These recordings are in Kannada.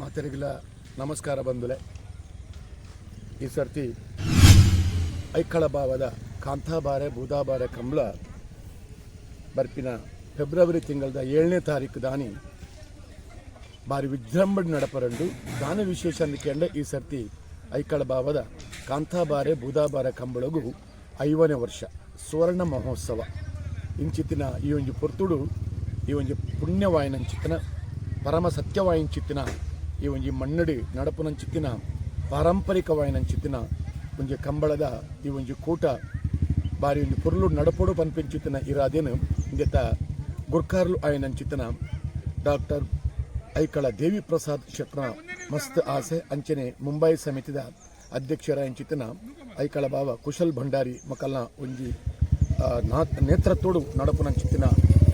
ಮಾತೆರಿಗಿಲ ನಮಸ್ಕಾರ ಬಂಧುಲೆ. ಈ ಸರ್ತಿ ಐಕ್ಕಳ ಭಾವದ ಕಾಂತಾಬಾರೆ ಬೂದಾಬಾರೆ ಕಂಬಳ ಬರ್ಪಿನ ಫೆಬ್ರವರಿ ತಿಂಗಳದ 7ನೇ ತಾರೀಕು ದಾನಿ ಬಾರಿ ವಿಜೃಂಭಣೆ ನಡಪರಂಡು ದಾನ ವಿಶೇಷ ಅಂದ್ಕೊಂಡೆ ಈ ಸರ್ತಿ ಐಕ್ಕಳ ಭಾವದ ಕಾಂತಾಬಾರೆ ಬೂದಾಬಾರೆ ಕಂಬಳಗೂ 5ನೇ ವರ್ಷ ಸುವರ್ಣ ಮಹೋತ್ಸವ ಇಂಚಿತ್ತಿನ ಈ ಒಂದು ಪೊರ್ತುಡು ಈ ಒಂದು ಪುಣ್ಯವಾಯಿನಂಚಿತ್ತಿನ ಪರಮ ಸತ್ಯವಾಯಿನಂಚಿತ್ತಿನ ಈ ಒಂದು ಮಣ್ಣಡಿ ನಡಪುನಂಚಿತ್ತಿನ ಪಾರಂಪರಿಕವಾಯಿನಂಚಿತ್ತಿನ ಒಂದು ಕಂಬಳದ ಈ ಒಂದು ಕೂಟ ಬಾರಿ ಒಂದು ಪೊರ್ಲು ನಡಪೋಡು ಪನ್ಪೆಂಚಿತ್ತಿನ ಇರಾದೇನು ಇಂದೆತ್ತ ಗುರ್ಕಾರ್ಲು ಆಯಿನಂಚಿತ್ತಿನ ಡಾಕ್ಟರ್ ಐಕ್ಕಳ ದೇವಿ ಪ್ರಸಾದ್ ಶೆಟ್ರ ಮಸ್ತ್ ಆಸೆ ಅಂಚನೆ ಮುಂಬೈ ಸಮಿತಿದ ಅಧ್ಯಕ್ಷರಾಯಂಚಿತ್ತಿನ ಐಕ್ಕಳ ಭಾವ ಕುಶಲ್ ಭಂಡಾರಿ ಮಕ್ಕಳನ್ನ ಒಂಜಿ ನೇತೃತ್ವಡು ನಡಪುನಂಚಿತ್ತಿನ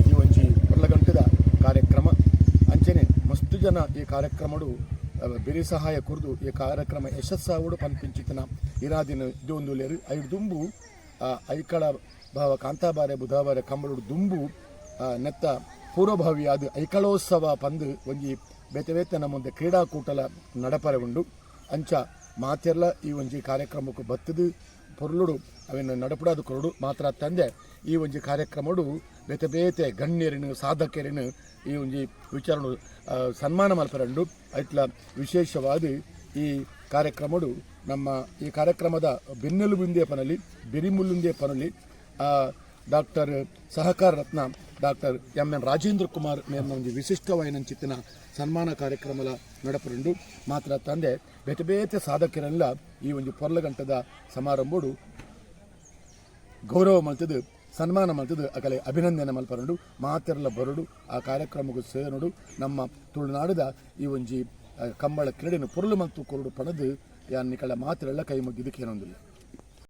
ಈ ಒಂಜಿ ಗಂಟೆದ ಕಾರ್ಯಕ್ರಮ ಅಂಚನೆ ಮಸ್ತು ಜನ ಈ ಕಾರ್ಯಕ್ರಮಡು ಬೆರಿ ಸಹಾಯ ಕುರಿದು ಈ ಕಾರ್ಯಕ್ರಮ ಯಶಸ್ಸಾವುಡು ಪನ್ಪಿಂಚಿತ್ತಿನ ಇರಾದಿನ ಇದೊಂದು ಲೇರು ಐದು ದುಂಬು ಐಕ್ಕಳ ಭಾವ ಕಾಂತಾಬಾರೆ ಬುಧಾಬಾರೆ ಕಂಬಳುಡು ದುಂಬು ನೆತ್ತ ಪೂರ್ವಭಾವಿಯಾದ ಐಕಳೋತ್ಸವ ಪಂದು ಒಂಜಿ ಬೇತೆ ಬೇತೆ ಮುಂದೆ ಕ್ರೀಡಾಕೂಟಲ ನಡಪರೆ ಉಂಡು ಅಂಚ ಮಾತೆರ್ಲ ಈ ಒಂಜಿ ಕಾರ್ಯಕ್ರಮಕ್ಕೂ ಬತ್ತದು ಪೊರ್ಲುಡು ಅವನ್ನು ನಡಪಡಾದ ಕೊರಡು ಮಾತ್ರ ತಂದೆ ಈ ಒಂಜಿ ಕಾರ್ಯಕ್ರಮಡು ಬೇತೆ ಬೇತೆ ಗಣ್ಯರಿನ ಸಾಧಕರಿನ ಈ ಒಂಜಿ ವಿಚಾರಣು ಸನ್ಮಾನ ಮಲ್ಪರಂಡು ಐಟ್ಲ ವಿಶೇಷವಾದ ಈ ಕಾರ್ಯಕ್ರಮಡು ನಮ್ಮ ಈ ಕಾರ್ಯಕ್ರಮದ ಬೆನ್ನೆಲುಬುಂದೇ ಪನಲಿ ಬೆರಿಮುಲ್ಲುಂದೇ ಪನಲಿ ಡಾಕ್ಟರ್ ಸಹಕಾರ ರತ್ನ ಡಾಕ್ಟರ್ ಎಂ.ಎನ್. ರಾಜೇಂದ್ರ ಕುಮಾರ್ ಮೇರ್ನ ಒಂದು ವಿಶಿಷ್ಟವಾಯಿನಂಚಿತ್ತಿನ ಸನ್ಮಾನ ಕಾರ್ಯಕ್ರಮದ ನಡಪರಂಡು ಮಾತ್ರ ತಂದೆ ಬೇತೆ ಬೇತೆ ಸಾಧಕರೆಲ್ಲ ಈ ಒಂದು ಪೊರ್ಲಗಂಟದ ಸಮಾರಂಭಡು ಗೌರವ ಮಲ್ತದು ಸನ್ಮಾನ ಮಲ್ತದು ಅಕಲೆ ಅಭಿನಂದನೆ ಮಲ್ಪರಂಡು ಮಾತೆರಲ ಬರಡು ಆ ಕಾರ್ಯಕ್ರಮಕ್ಕೂ ಸೇರಡು ನಮ್ಮ ತುಳುನಾಡದ ಈ ಒಂಜಿ ಕಂಬಳ ಕ್ರೀಡೆಯನ್ನು ಪೊರ್ಲು ಮತ್ತು ಕೊರಡು ಪಣದು ಯಾನ್ ನಿಕಳ ಮಾತೆರೆಲ್ಲ ಕೈ ಮುಗಿದಕ್ಕೆ ಏನೊಂದಿಲ್ಲ.